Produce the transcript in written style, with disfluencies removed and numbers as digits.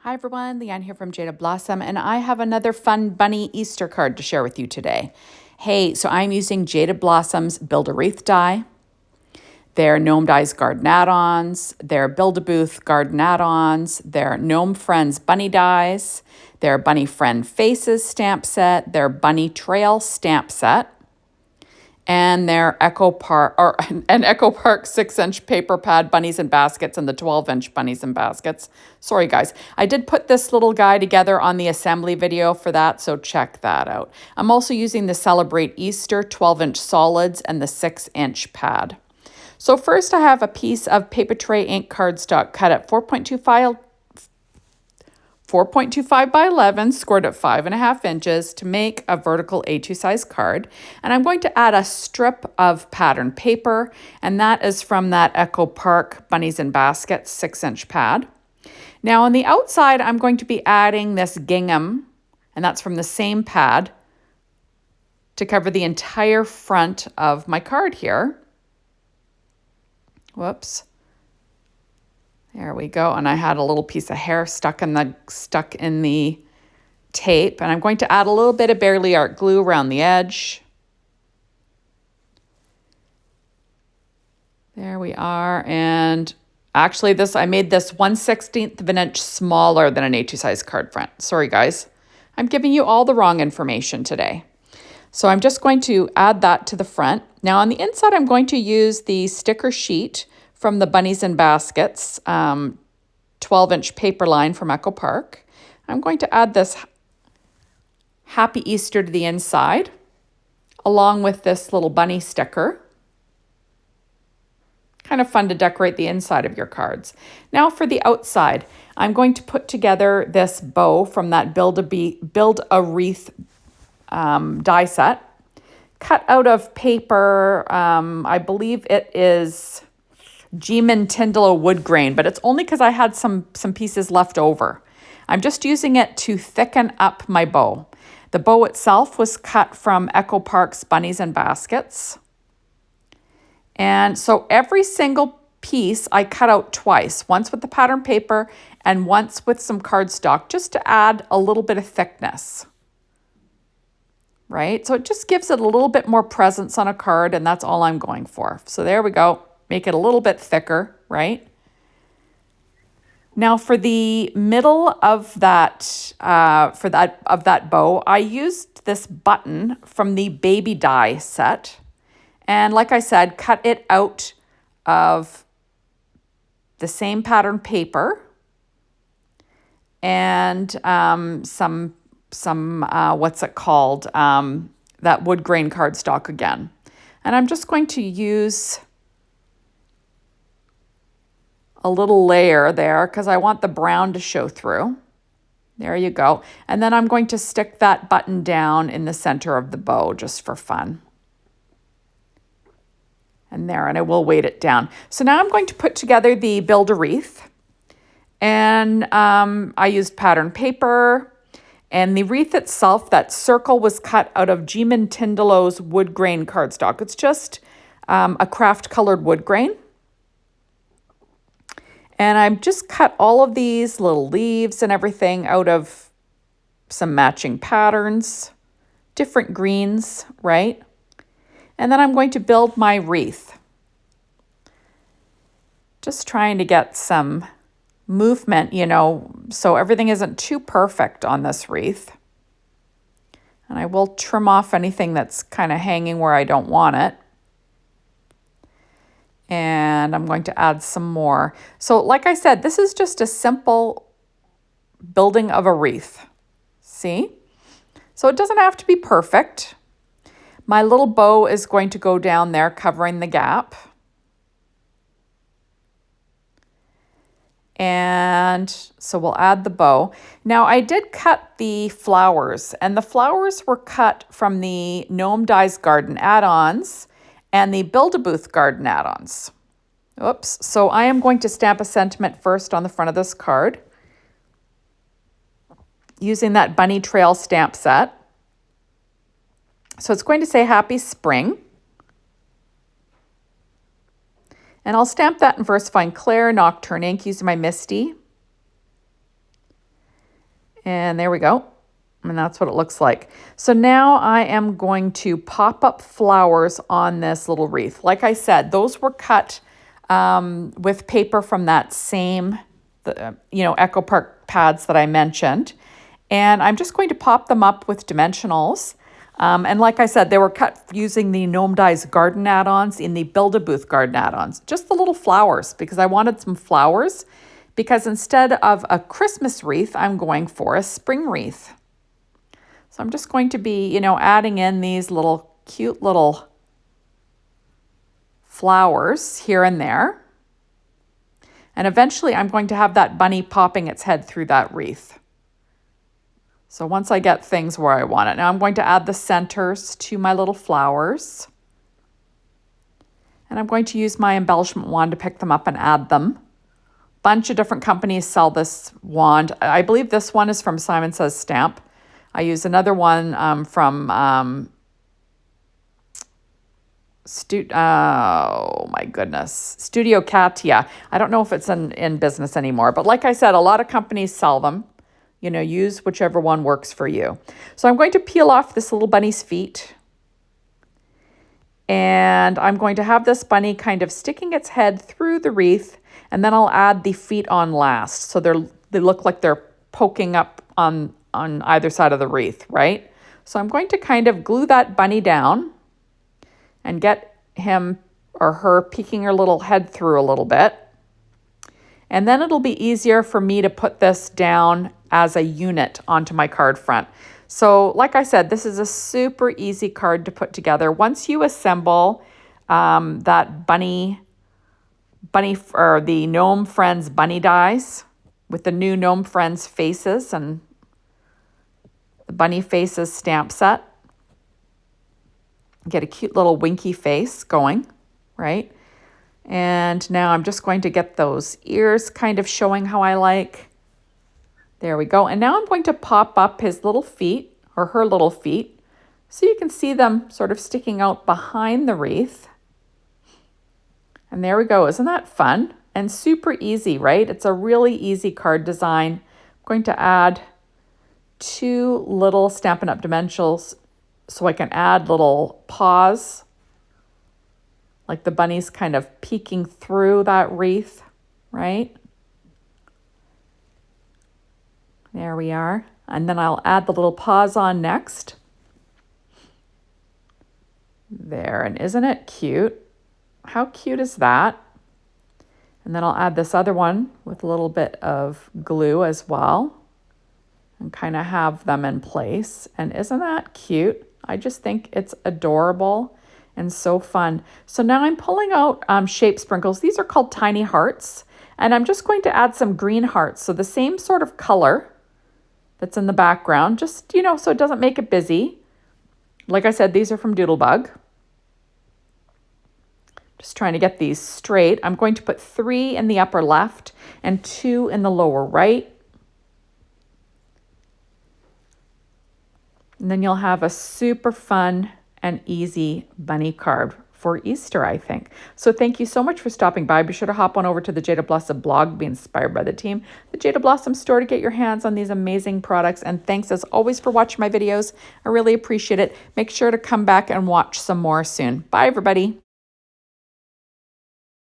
Hi everyone, Leanne here from Jaded Blossom, and I have another fun bunny Easter card to share with you today. Hey, so I'm using Jaded Blossom's Build-A-Wreath die. They're Gnome Dies Garden Add-ons, they're Build-A-Booth Garden Add-ons, they're Gnome Friends Bunny Dies, they're Bunny Friend Faces stamp set, they're Bunny Trail stamp set, and their Echo Park or an Echo Park 6-inch paper pad bunnies and baskets and the 12-inch bunnies and baskets. Sorry guys, I did put this little guy together on the assembly video for that, so check that out. I'm also using the Celebrate Easter 12-inch solids and the 6-inch pad. So first I have a piece of paper tray ink cardstock cut at 4.25 by 11, scored at 5.5 inches to make a vertical A2 size card. And I'm going to add a strip of pattern paper, and that is from that Echo Park Bunnies and Baskets 6-inch pad. Now on the outside, I'm going to be adding this gingham, and that's from the same pad, to cover the entire front of my card here. Whoops. There we go, and I had a little piece of hair stuck in the tape, and I'm going to add a little bit of Barely Art glue around the edge. There we are, and actually I made this 1/16 of an inch smaller than an A2 size card front. Sorry guys, I'm giving you all the wrong information today. So I'm just going to add that to the front. Now on the inside, I'm going to use the sticker sheet from the Bunnies and Baskets 12-inch paper line from Echo Park. I'm going to add this Happy Easter to the inside, along with this little bunny sticker. Kind of fun to decorate the inside of your cards. Now for the outside, I'm going to put together this bow from that Build-A-Wreath die set, cut out of paper. I believe it is Geeman Tyndall wood grain, but it's only because I had some pieces left over. I'm just using it to thicken up my bow. The bow itself was cut from Echo Park's Bunnies and Baskets. And so every single piece I cut out twice, once with the pattern paper and once with some cardstock, just to add a little bit of thickness. Right? So it just gives it a little bit more presence on a card, and that's all I'm going for. So there we go. Make it a little bit thicker, right? Now for the middle of that bow, I used this button from the baby die set. And like I said, cut it out of the same pattern paper and some what's it called? That wood grain cardstock again. And I'm just going to use a little layer there because I want the brown to show through. There you go. And then I'm going to stick that button down in the center of the bow just for fun. And there, and I will weight it down. So now I'm going to put together the Build-A-Wreath. And I used pattern paper. And the wreath itself, that circle was cut out of Geeman Tyndall's wood grain cardstock. It's just a craft colored wood grain. And I've just cut all of these little leaves and everything out of some matching patterns, different greens, right? And then I'm going to build my wreath. Just trying to get some movement, so everything isn't too perfect on this wreath. And I will trim off anything that's kind of hanging where I don't want it. And I'm going to add some more. So like I said, this is just a simple building of a wreath. See? So it doesn't have to be perfect. My little bow is going to go down there covering the gap. And so we'll add the bow. Now I did cut the flowers, and the flowers were cut from the Gnome Dies Garden Add-ons and the Build-A-Booth Garden Add-ons. Oops. So I am going to stamp a sentiment first on the front of this card using that Bunny Trail stamp set. So it's going to say Happy Spring. And I'll stamp that in VersaFine Clear Nocturne ink using my Misty. And there we go. And that's what it looks like. So now I am going to pop up flowers on this little wreath. Like I said, those were cut with paper from that same, Echo Park pads that I mentioned. And I'm just going to pop them up with dimensionals. And like I said, they were cut using the Gnome Dies garden add-ons in the Build-A-Booth garden add-ons. Just the little flowers, because I wanted some flowers. Because instead of a Christmas wreath, I'm going for a spring wreath. So I'm just going to be, adding in these little cute little flowers here and there. And eventually I'm going to have that bunny popping its head through that wreath. So once I get things where I want it. Now I'm going to add the centers to my little flowers. And I'm going to use my embellishment wand to pick them up and add them. Bunch of different companies sell this wand. I believe this one is from Simon Says Stamp. I use another one from Studio Katia. I don't know if it's in business anymore, but like I said, a lot of companies sell them. Use whichever one works for you. So I'm going to peel off this little bunny's feet. And I'm going to have this bunny kind of sticking its head through the wreath, and then I'll add the feet on last. So they look like they're poking up on either side of the wreath, right? So I'm going to kind of glue that bunny down and get him or her peeking her little head through a little bit. And then it'll be easier for me to put this down as a unit onto my card front. So like I said, this is a super easy card to put together. Once you assemble that bunny or the Gnome Friends bunny dies with the new Gnome Friends faces and the bunny faces stamp set, get a cute little winky face going, right? And now I'm just going to get those ears kind of showing how I like. There we go. And now I'm going to pop up his little feet or her little feet so you can see them sort of sticking out behind the wreath. And there we go. Isn't that fun? And super easy, right? It's a really easy card design. I'm going to add 2 little Stampin' Up! Dimensionals so I can add little paws, like the bunny's kind of peeking through that wreath, right? There we are. And then I'll add the little paws on next. There, and isn't it cute? How cute is that? And then I'll add this other one with a little bit of glue as well and kind of have them in place. And isn't that cute? I just think it's adorable and so fun. So now I'm pulling out shape sprinkles. These are called tiny hearts. And I'm just going to add some green hearts. So the same sort of color that's in the background, just, so it doesn't make it busy. Like I said, these are from Doodlebug. Just trying to get these straight. I'm going to put 3 in the upper left and 2 in the lower right. And then you'll have a super fun and easy bunny card for Easter, I think. So thank you so much for stopping by. Be sure to hop on over to the Jaded Blossom blog, be inspired by the team, the Jaded Blossom store, to get your hands on these amazing products. And thanks as always for watching my videos. I really appreciate it. Make sure to come back and watch some more soon. Bye, everybody.